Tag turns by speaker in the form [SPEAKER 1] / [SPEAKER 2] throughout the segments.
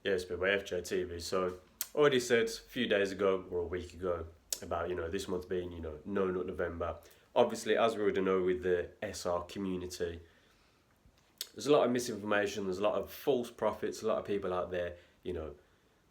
[SPEAKER 1] Yeah, it's been by FJTV. So, already said a few days ago or a week ago about, this month being, No Nut November. Obviously, as we already know with the SR community, there's a lot of misinformation, there's a lot of false prophets, a lot of people out there, you know,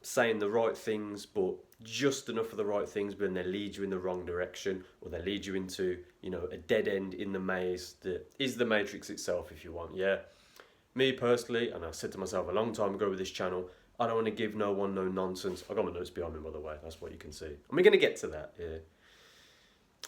[SPEAKER 1] saying the right things, but just enough of the right things, but then they lead you in the wrong direction, or they lead you into, a dead end in the maze that is the Matrix itself, if you want, yeah? Me personally, and I said to myself a long time ago with this channel, I don't want to give no one no nonsense. I got my notes behind me, by the way. That's what you can see. And we're going to get to that, yeah.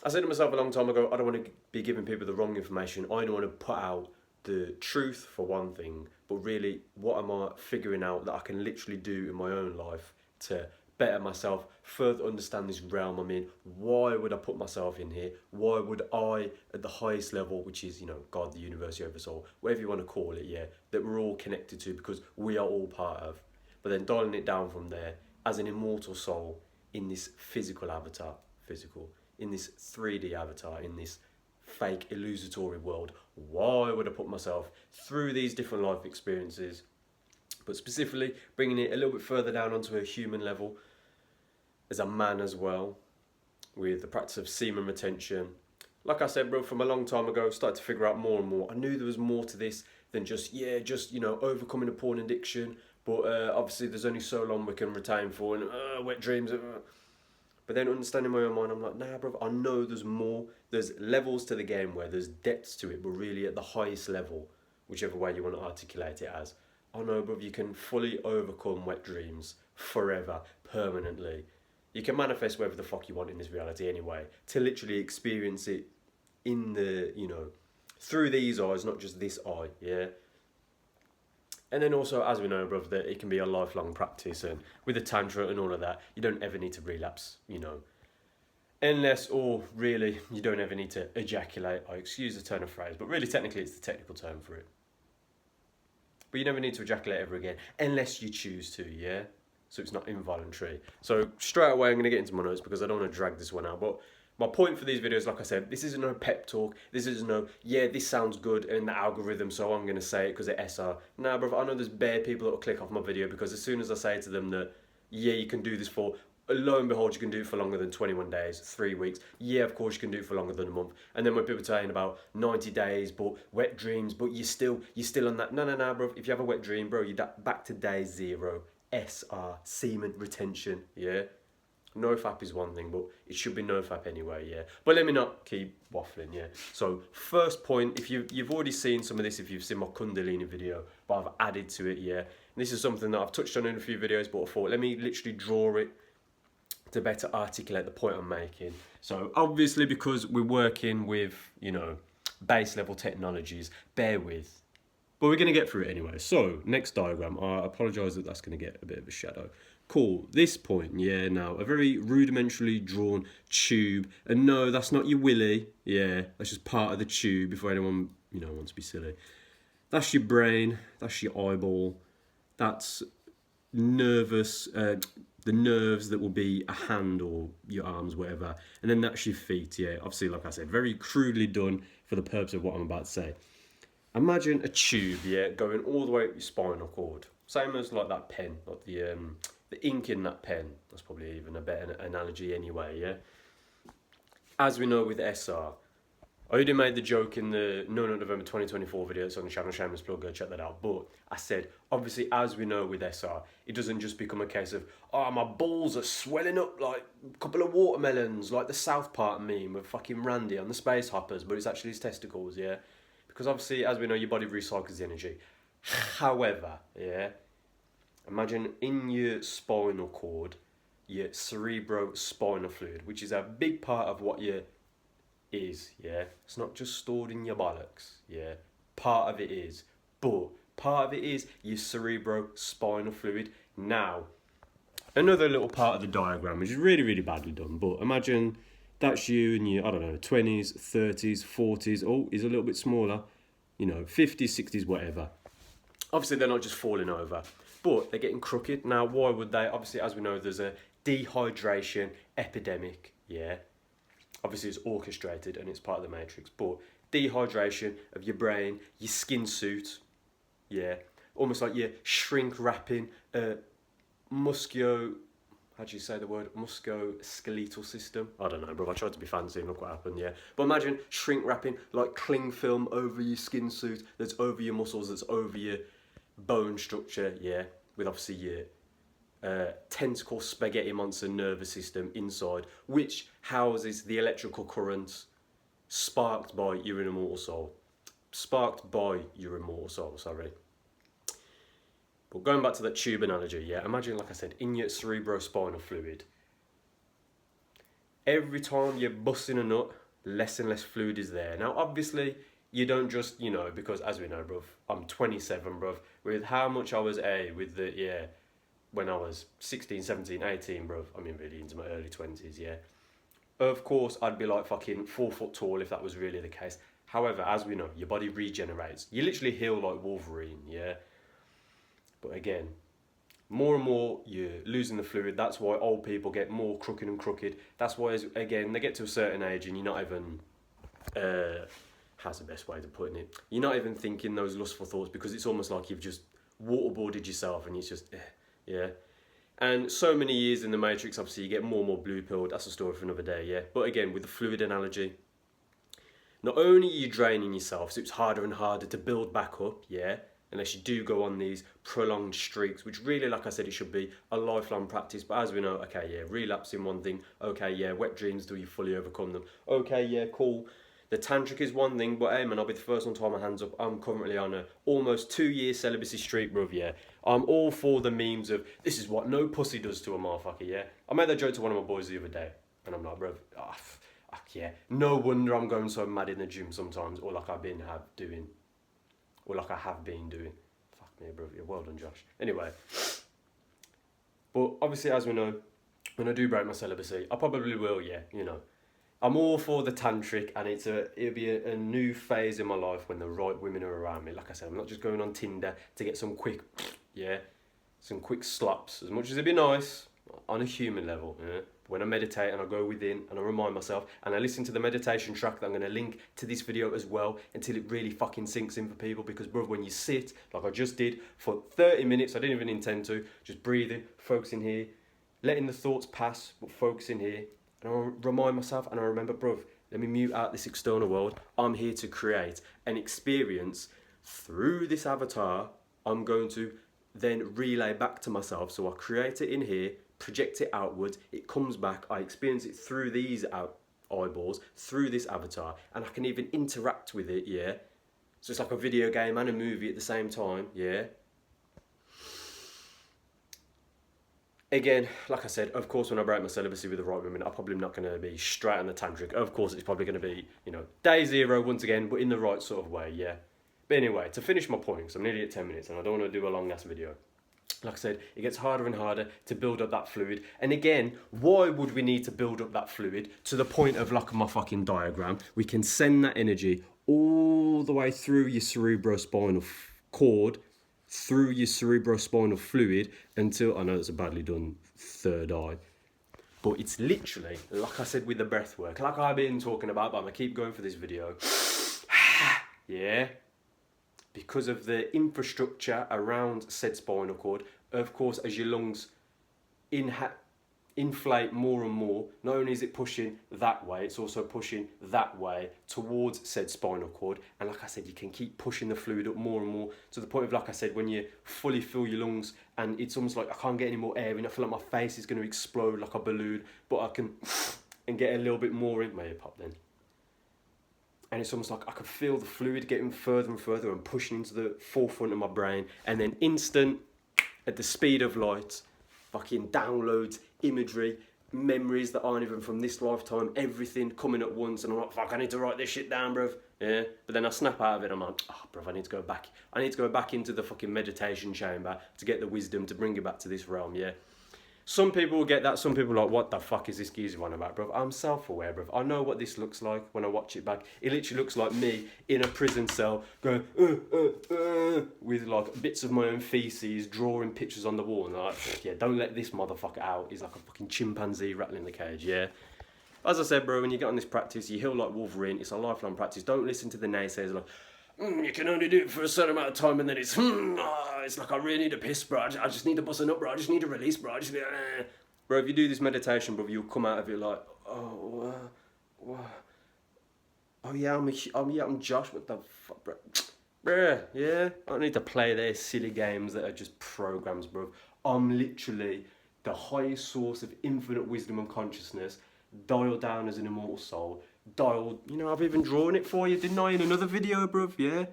[SPEAKER 1] I said to myself a long time ago, I don't want to be giving people the wrong information. I don't want to put out the truth for one thing, but really, what am I figuring out that I can literally do in my own life to better myself, further understand this realm I'm in? Why would I put myself in here? Why would I, at the highest level, which is, God, the universe, the oversoul, whatever you want to call it, yeah, that we're all connected to because we are all part of. But then dialing it down from there, as an immortal soul in this physical avatar, in this 3D avatar, in this fake illusory world, why would I put myself through these different life experiences, but specifically bringing it a little bit further down onto a human level, as a man as well, with the practice of semen retention. Like I said, bro, from a long time ago, started to figure out more and more. I knew there was more to this than just overcoming a porn addiction, but obviously there's only so long we can retain for, and wet dreams. But then understanding my own mind, I'm like, nah, bro, I know there's more. There's levels to the game where there's depths to it, but really at the highest level, whichever way you want to articulate it as, I know, bro, you can fully overcome wet dreams forever, permanently. You can manifest whatever the fuck you want in this reality anyway, to literally experience it in the, through these eyes, not just this eye, yeah? And then also, as we know, brother, that it can be a lifelong practice, and with the tantra and all of that, you don't ever need to relapse, unless, or really, you don't ever need to ejaculate. I excuse the turn of phrase, but really, technically, it's the technical term for it. But you never need to ejaculate ever again, unless you choose to, yeah? So it's not involuntary. So straight away, I'm going to get into my notes because I don't want to drag this one out, but my point for these videos, like I said, this isn't no pep talk. This isn't no, yeah, this sounds good in the algorithm, so I'm going to say it because of SR. Nah, bro, I know there's bare people that will click off my video because as soon as I say to them that, yeah, you can do this for, lo and behold, you can do it for longer than 21 days, 3 weeks. Yeah, of course, you can do it for longer than a month. And then when people are saying about 90 days, but wet dreams, but you're still on that. No, bro. If you have a wet dream, bro, you're back to day 0. SR, semen retention, yeah? NoFap is one thing, but it should be NoFap anyway, yeah? But let me not keep waffling, yeah? So, first point, if you've already seen some of this, if you've seen my Kundalini video, but I've added to it, yeah? And this is something that I've touched on in a few videos, but I thought, let me literally draw it to better articulate the point I'm making. So, obviously, because we're working with, base level technologies, bear with. But we're going to get through it anyway. So, next diagram. I apologise that that's going to get a bit of a shadow. Cool. This point, yeah, now, a very rudimentarily drawn tube. And no, that's not your willy. Yeah, that's just part of the tube before anyone, wants to be silly. That's your brain. That's your eyeball. That's nervous, the nerves that will be a hand or your arms, whatever. And then that's your feet, yeah. Obviously, like I said, very crudely done for the purpose of what I'm about to say. Imagine a tube, yeah, going all the way up your spinal cord. Same as like that pen, like the ink in that pen. That's probably even a better analogy anyway, yeah. As we know with SR, I already made the joke in the No November 2024 video. It's on the channel, shameless plug, go check that out. But I said, obviously, as we know with SR, it doesn't just become a case of, oh, my balls are swelling up like a couple of watermelons, like the South Park meme with fucking Randy on the Space Hoppers, but it's actually his testicles, yeah? Because obviously, as we know, your body recycles the energy. However, yeah, imagine in your spinal cord, your cerebrospinal fluid, which is a big part of what your is, yeah. It's not just stored in your bollocks, yeah. Part of it is, but part of it is your cerebrospinal fluid. Now, another little part of the diagram, which is really, really badly done, but imagine that's you in your, 20s, 30s, 40s. Oh, he's a little bit smaller, 50s, 60s, whatever. Obviously, they're not just falling over, but they're getting crooked. Now, why would they? Obviously, as we know, there's a dehydration epidemic, yeah. Obviously, it's orchestrated and it's part of the Matrix, but dehydration of your brain, your skin suit, yeah, almost like you're shrink wrapping a how do you say the word? Musculoskeletal system? I don't know, bro. I tried to be fancy and look what happened, yeah. But imagine shrink wrapping, like cling film over your skin suit, that's over your muscles, that's over your bone structure, yeah. With obviously your tentacle spaghetti monster nervous system inside, which houses the electrical currents sparked by your immortal soul. Sorry. But going back to that tube analogy, yeah, imagine, like I said, in your cerebrospinal fluid, every time you're busting a nut, less and less fluid is there. Now, obviously, you don't just, because as we know, bruv, I'm 27, bruv, with how much I was when I was 16, 17, 18, bruv, I mean, really into my early 20s, yeah. Of course, I'd be like fucking 4 foot tall if that was really the case. However, as we know, your body regenerates. You literally heal like Wolverine, yeah. But again, more and more you're losing the fluid. That's why old people get more crooked and crooked. That's why, again, they get to a certain age and you're not even, how's the best way to put it? You're not even thinking those lustful thoughts because it's almost like you've just waterboarded yourself and it's just, yeah. And so many years in the Matrix, obviously, you get more and more blue pilled. That's a story for another day, yeah. But again, with the fluid analogy, not only are you draining yourself, so it's harder and harder to build back up, yeah, unless you do go on these prolonged streaks, which really, like I said, it should be a lifelong practice. But as we know, okay, yeah, relapsing one thing, okay, yeah, wet dreams till you fully overcome them. Okay, yeah, cool. The tantric is one thing, but hey, man, I'll be the first one to hold my hands up. I'm currently on a almost 2-year celibacy streak, bruv, yeah. I'm all for the memes of, this is what no pussy does to a motherfucker, yeah. I made that joke to one of my boys the other day, and I'm like, bruv, yeah, no wonder I'm going so mad in the gym sometimes, or like I have been doing. Fuck me, bro. You're well done, Josh. Anyway. But obviously, as we know, when I do break my celibacy, I probably will, yeah, I'm all for the tantric, and it'll be a new phase in my life when the right women are around me. Like I said, I'm not just going on Tinder to get some quick slaps. As much as it'd be nice, on a human level, yeah. When I meditate and I go within and I remind myself and I listen to the meditation track that I'm going to link to this video as well until it really fucking sinks in for people, because bro, when you sit like I just did for 30 minutes, I didn't even intend to, just breathing, focusing here, letting the thoughts pass, but focusing here, and I remind myself and I remember, bro, let me mute out this external world. I'm here to create an experience through this avatar. I'm going to then relay back to myself, so I create it in here, project it outwards, it comes back, I experience it through these eyeballs, through this avatar, and I can even interact with it, yeah? So it's like a video game and a movie at the same time, yeah? Again, like I said, of course, when I break my celibacy with the right women, I'm probably not going to be straight on the tantric. Of course, it's probably going to be, day zero once again, but in the right sort of way, yeah? But anyway, to finish my point, because I'm nearly at 10 minutes and I don't want to do a long-ass video. Like I said, it gets harder and harder to build up that fluid. And again, why would we need to build up that fluid to the point of like my fucking diagram? We can send that energy all the way through your cerebrospinal cord, through your cerebrospinal fluid until, I know it's a badly done third eye, but it's literally, like I said with the breath work, like I've been talking about, but I'm going to keep going for this video. Yeah. Because of the infrastructure around said spinal cord, of course, as your lungs inflate more and more, not only is it pushing that way, it's also pushing that way towards said spinal cord. And like I said, you can keep pushing the fluid up more and more to the point of, like I said, when you fully fill your lungs and it's almost like I can't get any more air in, I feel like my face is going to explode like a balloon, but I can and get a little bit more in. May it pop then. And it's almost like I could feel the fluid getting further and further and pushing into the forefront of my brain. And then instant, at the speed of light, fucking downloads, imagery, memories that aren't even from this lifetime, everything coming at once. And I'm like, fuck, I need to write this shit down, bruv. Yeah. But then I snap out of it. I'm like, oh, bruv, I need to go back. I need to go back into the fucking meditation chamber to get the wisdom to bring it back to this realm, yeah. Some people will get that, some people are like, what the fuck is this geezer one about, bruv? I'm self-aware, bruv. I know what this looks like when I watch it back. It literally looks like me in a prison cell going, with like bits of my own feces, drawing pictures on the wall. And I'm like, yeah, don't let this motherfucker out. He's like a fucking chimpanzee rattling the cage, yeah? As I said, bro, when you get on this practice, you heal like Wolverine. It's a lifelong practice. Don't listen to the naysayers like, you can only do it for a certain amount of time, and then it's like I really need a piss, bro. I just need to bust a nut, bro. I just need a release, bro. Bro, if you do this meditation, bro, you'll come out of it like, oh yeah, I'm Josh. What the fuck, bro? Bruh, yeah, I don't need to play their silly games that are just programs, bro. I'm literally the highest source of infinite wisdom and consciousness, dialed down as an immortal soul, dialed, I've even drawn it for you, didn't I, in another video, bruv, yeah?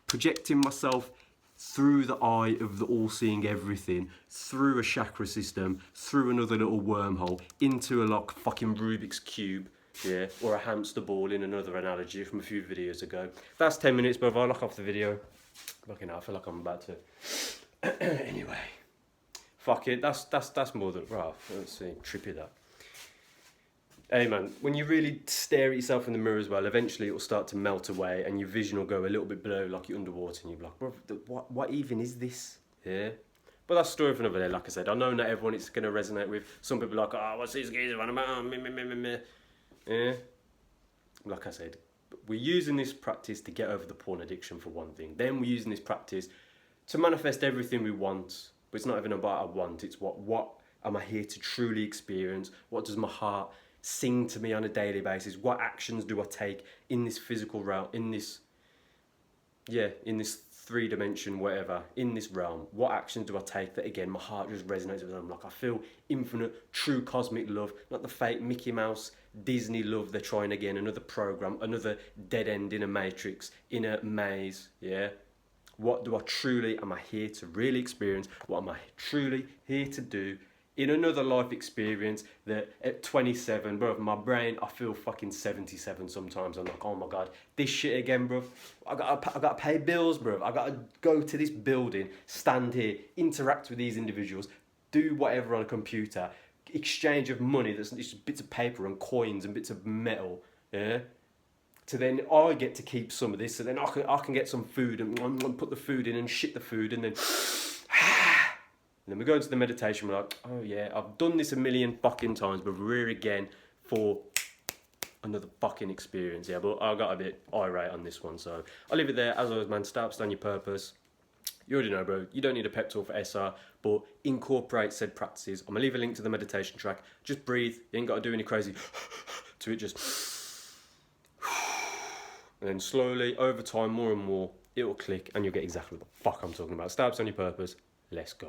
[SPEAKER 1] Projecting myself through the eye of the all-seeing everything, through a chakra system, through another little wormhole, into a fucking Rubik's Cube, yeah, or a hamster ball in another analogy from a few videos ago. That's 10 minutes, bruv, I'll lock off the video. Fucking hell, I feel like I'm about to... Anyway. Fuck it, that's more than... Right, let's see, trippy that. Hey man, when you really stare at yourself in the mirror as well, eventually it'll start to melt away and your vision will go a little bit below, like you're underwater, and you'll be like, bro, what even is this? Yeah? But that's a story for another day, like I said. I know not everyone it's going to resonate with. Some people are like, oh, what's these geezers on about? Me. Yeah? Like I said, we're using this practice to get over the porn addiction for one thing. Then we're using this practice to manifest everything we want. But it's not even about I want, it's what am I here to truly experience? What does my heart sing to me on a daily basis? What actions do I take in this physical realm, in this 3-dimension, whatever, in this realm? What actions do I take that, again, my heart just resonates with them? Like, I feel infinite, true cosmic love, not the fake Mickey Mouse, Disney love they're trying again, another program, another dead end in a matrix, in a maze, yeah? What do I truly, am I here to really experience? What am I truly here to do in another life experience that at 27, bro, my brain, I feel fucking 77 sometimes. I'm like, oh my God, this shit again, bro. I gotta pay bills, bro. I gotta go to this building, stand here, interact with these individuals, do whatever on a computer, exchange of money that's just bits of paper and coins and bits of metal, yeah? To then I get to keep some of this, so then I can get some food and put the food in and shit the food, and then and then we go into the meditation. We're like, oh yeah, I've done this a million fucking times, but we're here again for another fucking experience. Yeah, but I got a bit irate on this one, so I'll leave it there. As always, man, start stand your purpose. You already know, bro. You don't need a pep talk for SR, but incorporate said practices. I'm gonna leave a link to the meditation track. Just breathe. You ain't got to do any crazy to it. Just. And then slowly, over time, more and more, it will click and you'll get exactly what the fuck I'm talking about. Stabs on your purpose. Let's go.